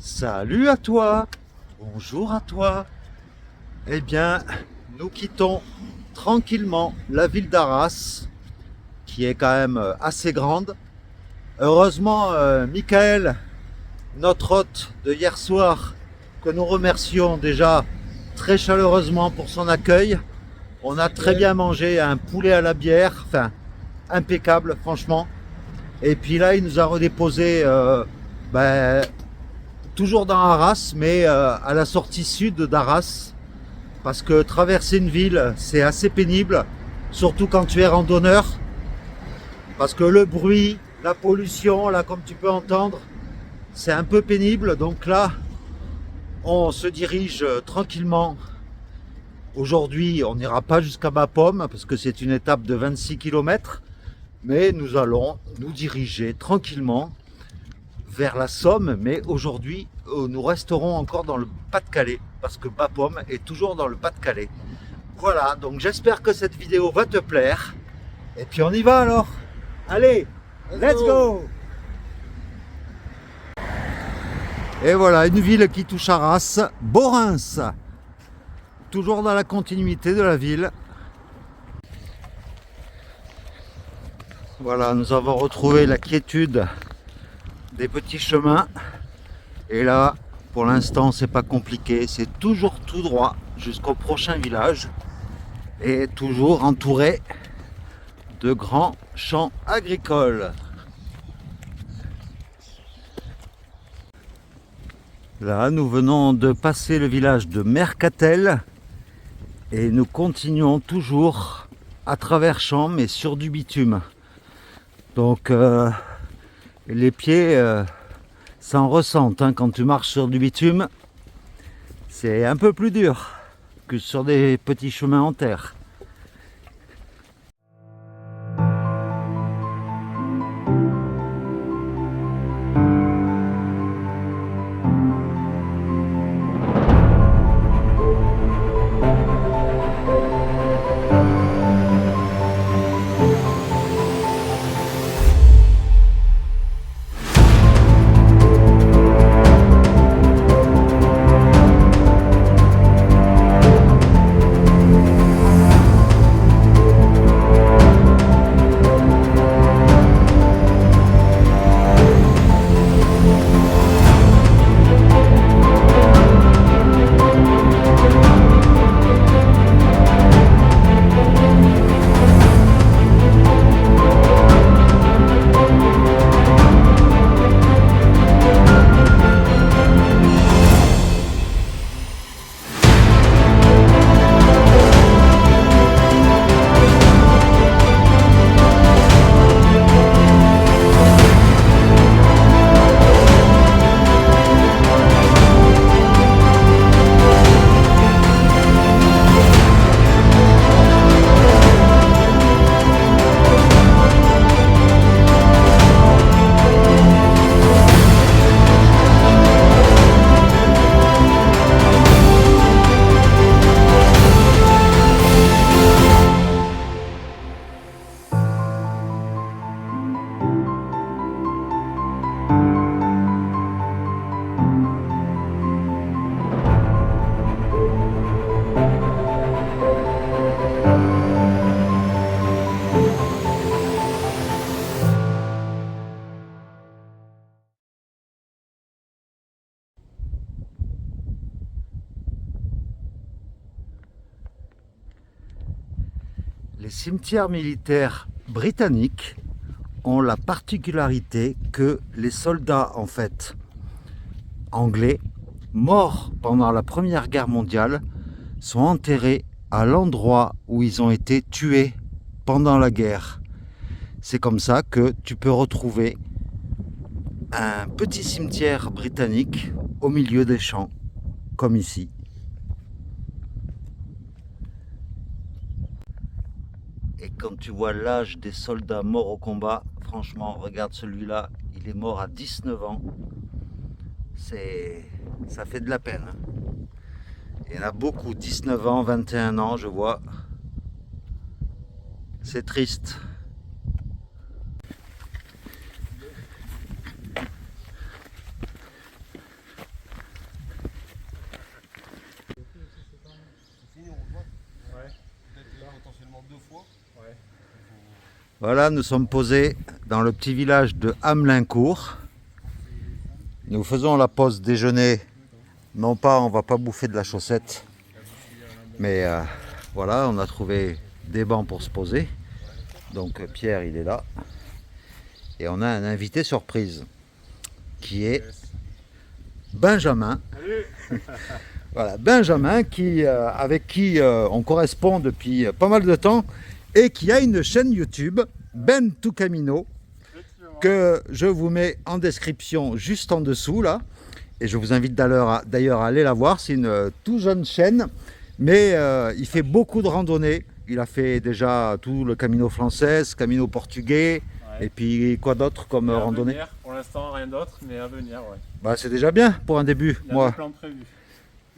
Salut à toi, bonjour à toi. Eh bien, nous quittons tranquillement la ville d'Arras, qui est quand même assez grande. Heureusement, Michael, notre hôte de hier soir, que nous remercions déjà très chaleureusement pour son accueil. On a très bien mangé un poulet à la bière, enfin impeccable franchement. Et puis là, il nous a redéposé ben, toujours dans Arras, mais à la sortie sud d'Arras, parce que traverser une ville, c'est assez pénible, surtout quand tu es randonneur, parce que le bruit, la pollution, là, comme tu peux entendre, c'est un peu pénible. Donc là, on se dirige tranquillement. Aujourd'hui, on n'ira pas jusqu'à Bapaume, parce que c'est une étape de 26 km, mais nous allons nous diriger tranquillement vers la Somme, mais aujourd'hui nous resterons encore dans le Pas-de-Calais parce que Bapaume est toujours dans le Pas-de-Calais. Voilà, donc j'espère que cette vidéo va te plaire et puis on y va alors. Allez, let's go. Et voilà, une ville qui touche Arras, Borins, toujours dans la continuité de la ville. Voilà, nous avons retrouvé la quiétude des petits chemins. Et là, pour l'instant, c'est pas compliqué, c'est toujours tout droit jusqu'au prochain village et toujours entouré de grands champs agricoles. Là, nous venons de passer le village de Mercatel et nous continuons toujours à travers champs mais sur du bitume. Donc les pieds s'en ressentent hein, quand tu marches sur du bitume. C'est un peu plus dur que sur des petits chemins en terre. Les cimetières militaires britanniques ont la particularité que les soldats en fait anglais morts pendant la Première Guerre mondiale sont enterrés à l'endroit où ils ont été tués pendant la guerre. C'est comme ça que tu peux retrouver un petit cimetière britannique au milieu des champs, comme ici. Et quand tu vois l'âge des soldats morts au combat, franchement, regarde celui-là, il est mort à 19 ans. Ça fait de la peine. Il y en a beaucoup, 19 ans, 21 ans, je vois. C'est triste. Voilà, nous sommes posés dans le petit village de Hamelincourt. Nous faisons la pause déjeuner. Non pas, on va pas bouffer de la chaussette. Mais voilà, on a trouvé des bancs pour se poser. Donc Pierre, il est là. Et on a un invité surprise qui est Benjamin. Voilà, Benjamin avec qui on correspond depuis pas mal de temps et qui a une chaîne YouTube, Ben to Camino, que je vous mets en description juste en dessous là. Et je vous invite d'ailleurs à aller la voir. C'est une toute jeune chaîne, mais il fait beaucoup de randonnées. Il a fait déjà tout le Camino français, Camino portugais, ouais. Et puis quoi d'autre comme randonnée? Pour l'instant, rien d'autre, mais à venir, ouais. Bah, c'est déjà bien pour un début. Il y a des plans prévus.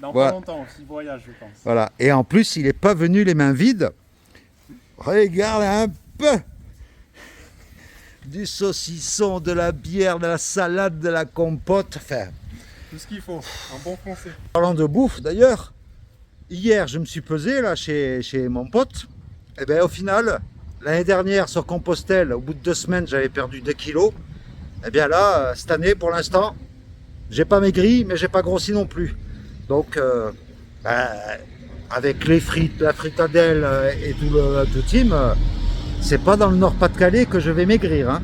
Dans pas longtemps aussi, voyage, je pense. Voilà. Et en plus, il n'est pas venu les mains vides. Regarde un peu du saucisson, de la bière, de la salade, de la compote. Enfin, tout ce qu'il faut, un bon français. Parlant de bouffe, d'ailleurs, hier, je me suis pesé là chez mon pote. Et bien, au final, l'année dernière, sur Compostelle, au bout de 2 semaines, j'avais perdu 2 kilos. Et bien là, cette année, pour l'instant, j'ai pas maigri, mais j'ai pas grossi non plus. Donc, avec les frites, la fritadelle et tout le team, c'est pas dans le Nord-Pas-de-Calais que je vais maigrir. Hein.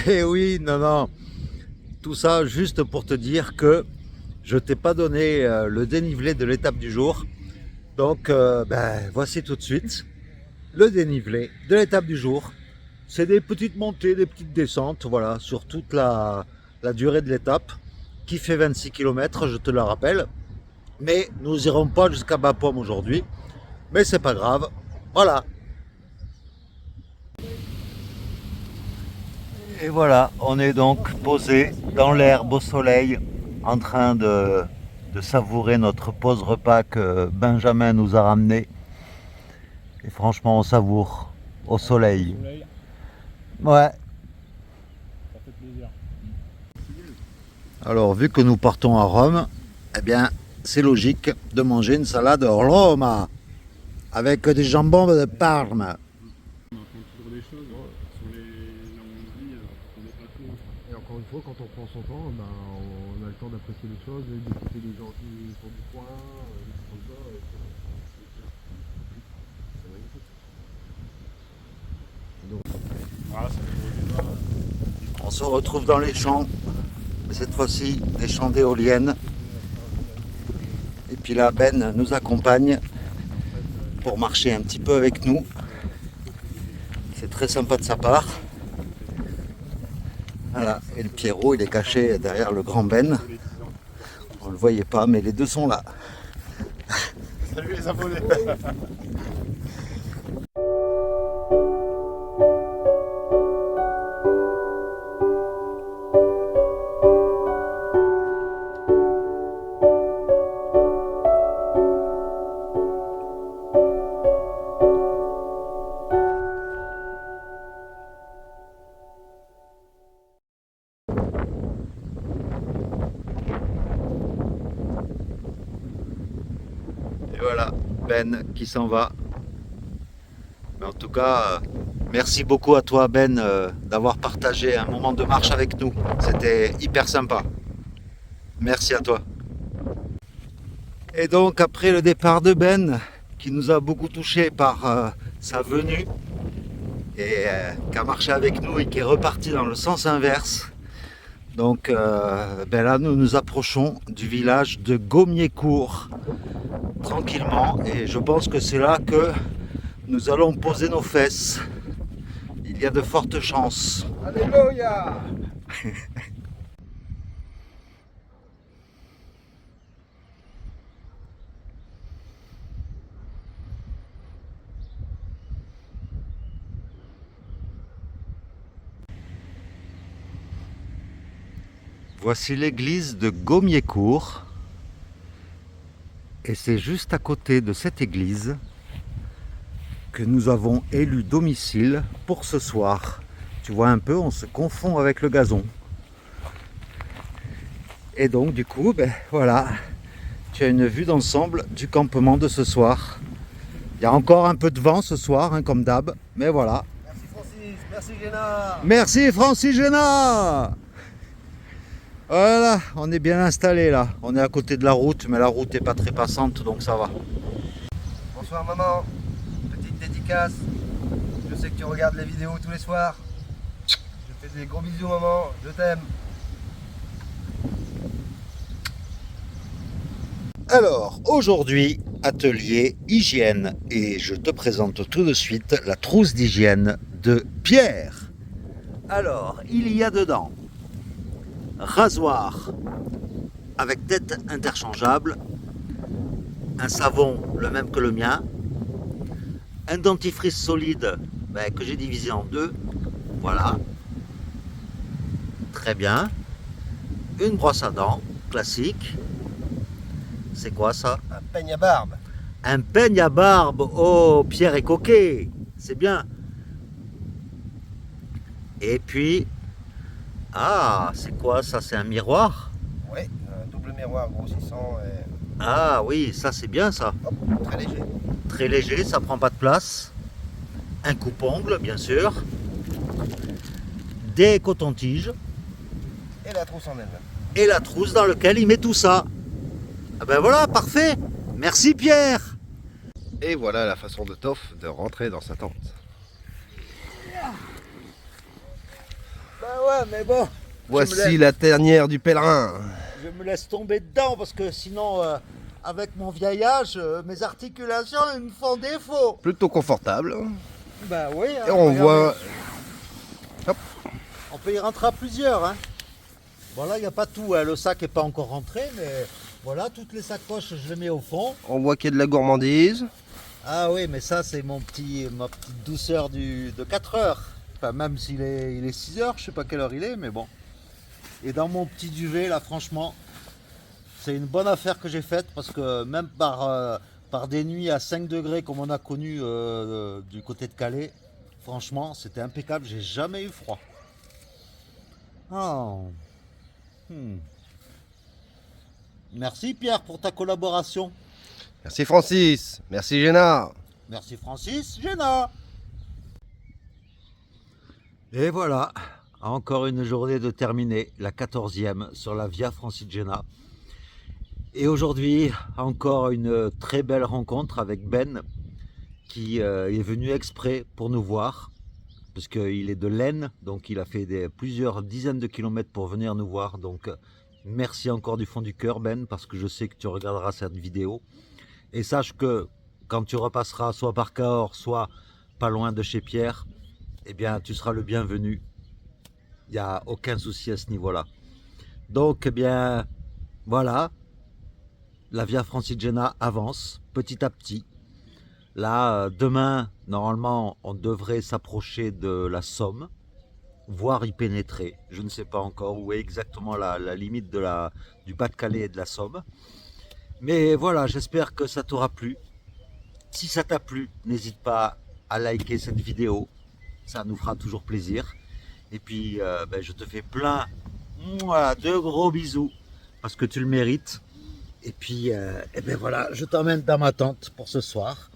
Eh oui, non. Tout ça juste pour te dire que je t'ai pas donné le dénivelé de l'étape du jour. Donc, voici tout de suite le dénivelé de l'étape du jour. C'est des petites montées, des petites descentes, voilà, sur toute la durée de l'étape, qui fait 26 km, je te le rappelle. Mais nous n'irons pas jusqu'à Bapaume aujourd'hui, mais c'est pas grave, voilà. Et voilà, on est donc posé dans l'herbe au soleil, en train de savourer notre pause repas que Benjamin nous a ramené. Et franchement, on savoure au soleil. Ouais. Ça fait plaisir. Alors, vu que nous partons à Rome, eh bien, c'est logique de manger une salade Roma avec des jambons de Parme. On apprend toujours des choses sur là où on vit, on n'est pas tout. Et encore une fois, quand on prend son temps, on a le temps d'apprécier les choses, d'écouter les gens qui sont du coin, des choses comme ça. C'est magnifique. Donc, Voilà, ça fait on se retrouve dans les champs, cette fois-ci des champs d'éoliennes. Et puis là, Ben nous accompagne pour marcher un petit peu avec nous. C'est très sympa de sa part. Voilà, et le Pierrot, il est caché derrière le grand Ben. On ne le voyait pas, mais les deux sont là. Salut les abonnés. Et voilà, Ben qui s'en va. Mais en tout cas, merci beaucoup à toi Ben d'avoir partagé un moment de marche avec nous. C'était hyper sympa. Merci à toi. Et donc après le départ de Ben, qui nous a beaucoup touché par sa venue, et qui a marché avec nous et qui est reparti dans le sens inverse. Donc là nous nous approchons du village de Gommiécourt tranquillement, et je pense que c'est là que nous allons poser nos fesses. Il y a de fortes chances. Alléluia. Voici l'église de Gommiécourt. Et c'est juste à côté de cette église que nous avons élu domicile pour ce soir. Tu vois un peu, on se confond avec le gazon. Et donc du coup, voilà, tu as une vue d'ensemble du campement de ce soir. Il y a encore un peu de vent ce soir, hein, comme d'hab, mais voilà. Merci Francis, merci Géna. Merci Francis Géna. Voilà, on est bien installé là. On est à côté de la route, mais la route n'est pas très passante, donc ça va. Bonsoir maman, petite dédicace. Je sais que tu regardes les vidéos tous les soirs. Je te fais des gros bisous maman, je t'aime. Alors, aujourd'hui, atelier hygiène. Et je te présente tout de suite la trousse d'hygiène de Pierre. Alors, il y a dedans rasoir avec tête interchangeable, un savon le même que le mien, un dentifrice solide que j'ai divisé en deux, voilà, très bien, une brosse à dents classique, c'est quoi ça? Un peigne à barbe. Un peigne à barbe, oh Pierre est coquet, c'est bien. Et puis, ah, c'est quoi ça? C'est un miroir? Oui, un double miroir grossissant et Ah oui, ça c'est bien ça. hop, très léger. Très léger, ça prend pas de place. Un coupe-ongle, bien sûr. Des cotons-tiges. Et la trousse en elle. Et la trousse dans laquelle il met tout ça. Ah ben voilà, parfait. Merci Pierre. Et voilà la façon de Toff de rentrer dans sa tente. Ben ouais, mais bon. Voici la tanière du pèlerin. Je me laisse tomber dedans parce que sinon, avec mon vieil âge, mes articulations elles me font défaut. Plutôt confortable. Ben oui. Et on voit... On peut y rentrer à plusieurs. Hein. Bon là, il n'y a pas tout. Hein. Le sac n'est pas encore rentré, mais voilà, toutes les sacoches, je les mets au fond. On voit qu'il y a de la gourmandise. Ah oui, mais ça, c'est ma petite douceur de 4 heures. Enfin, même s'il est 6 heures, je sais pas quelle heure il est, mais bon. Et dans mon petit duvet, là, franchement, c'est une bonne affaire que j'ai faite parce que même par des nuits à 5 degrés comme on a connu du côté de Calais, franchement, c'était impeccable. J'ai jamais eu froid. Oh. Merci Pierre pour ta collaboration. Merci Francis. Merci Géna. Merci Francis, Géna. Et voilà, encore une journée de terminée, la 14e sur la Via Francigena. Et aujourd'hui, encore une très belle rencontre avec Ben, qui est venu exprès pour nous voir, parce qu'il est de l'Aisne, donc il a fait plusieurs dizaines de kilomètres pour venir nous voir. Donc merci encore du fond du cœur Ben, parce que je sais que tu regarderas cette vidéo. Et sache que quand tu repasseras soit par Cahors, soit pas loin de chez Pierre, eh bien tu seras le bienvenu. Il n'y a aucun souci à ce niveau-là. Donc eh bien voilà, la Via Francigena avance petit à petit. Là, demain, normalement, on devrait s'approcher de la Somme, voire y pénétrer. Je ne sais pas encore où est exactement la limite du Pas-de-Calais et de la Somme. Mais voilà, j'espère que ça t'aura plu. Si ça t'a plu, n'hésite pas à liker cette vidéo. Ça nous fera toujours plaisir. Et puis, je te fais plein de gros bisous parce que tu le mérites. Et puis, voilà, je t'emmène dans ma tente pour ce soir.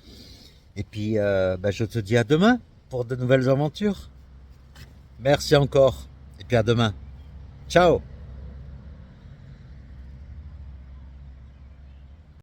Et puis, je te dis à demain pour de nouvelles aventures. Merci encore. Et puis à demain. Ciao.